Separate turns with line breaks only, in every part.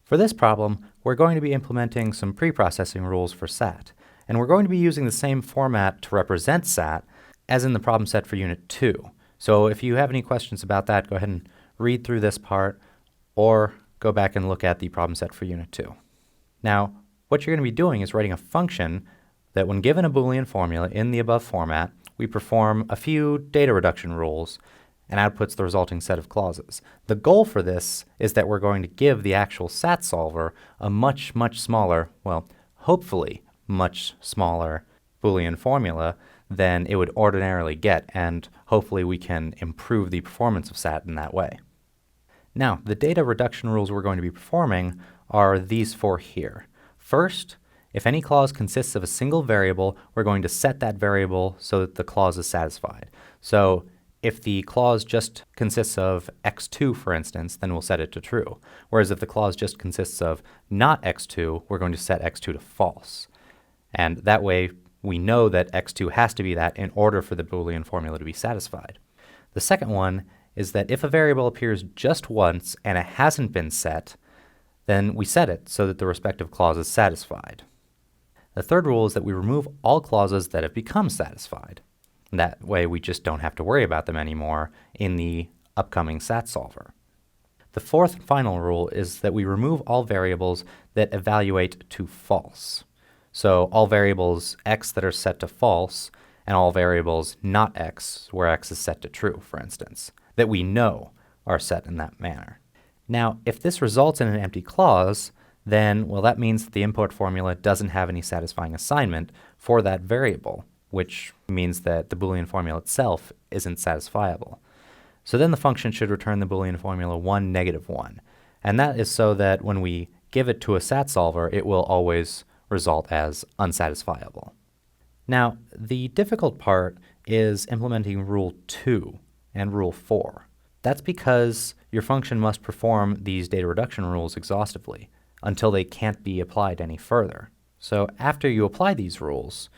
For this problem, we're going to be implementing some preprocessing rules for SAT, and we're going to be using the same format to represent SAT as in the problem set for Unit 2. So if you have any questions about that, go ahead and read through this part, or go back and look at the problem set for Unit 2. Now, what you're going to be doing is writing a function that when given a Boolean formula in the above format, we perform a few data reduction rules and outputs the resulting set of clauses. The goal for this is that we're going to give the actual SAT solver a much smaller, well, hopefully much smaller Boolean formula than it would ordinarily get, and hopefully we can improve the performance of SAT in that way. Now, the data reduction rules we're going to be performing are these four here. First, if any clause consists of a single variable, we're going to set that variable so that the clause is satisfied. So if the clause just consists of x2, for instance, then we'll set it to true. Whereas if the clause just consists of not x2, we're going to set x2 to false. And that way, we know that x2 has to be that in order for the Boolean formula to be satisfied. The second one is that if a variable appears just once and it hasn't been set, then we set it so that the respective clause is satisfied. The third rule is that we remove all clauses that have become satisfied. That way we just don't have to worry about them anymore in the upcoming SAT solver. The fourth and final rule is that we remove all variables that evaluate to false. So all variables x that are set to false and all variables not x, where x is set to true, for instance, that we know are set in that manner. Now, if this results in an empty clause, then, well, that means that the import formula doesn't have any satisfying assignment for that variable, which means that the Boolean formula itself isn't satisfiable. So then the function should return the Boolean formula 1, -1. And that is so that when we give it to a SAT solver, it will always result as unsatisfiable. Now, the difficult part is implementing Rule 2 and Rule 4. That's because your function must perform these data reduction rules exhaustively until they can't be applied any further. So after you apply these rules,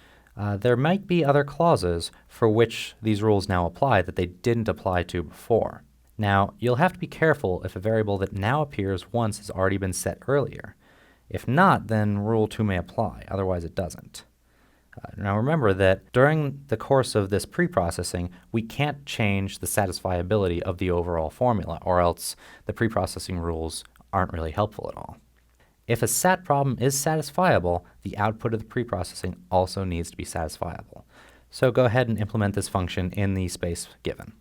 there might be other clauses for which these rules now apply that they didn't apply to before. Now, you'll have to be careful if a variable that now appears once has already been set earlier. If not, then Rule 2 may apply, otherwise it doesn't. Now remember that during the course of this preprocessing, we can't change the satisfiability of the overall formula, or else the preprocessing rules aren't really helpful at all. If a SAT problem is satisfiable, the output of the preprocessing also needs to be satisfiable. So go ahead and implement this function in the space given.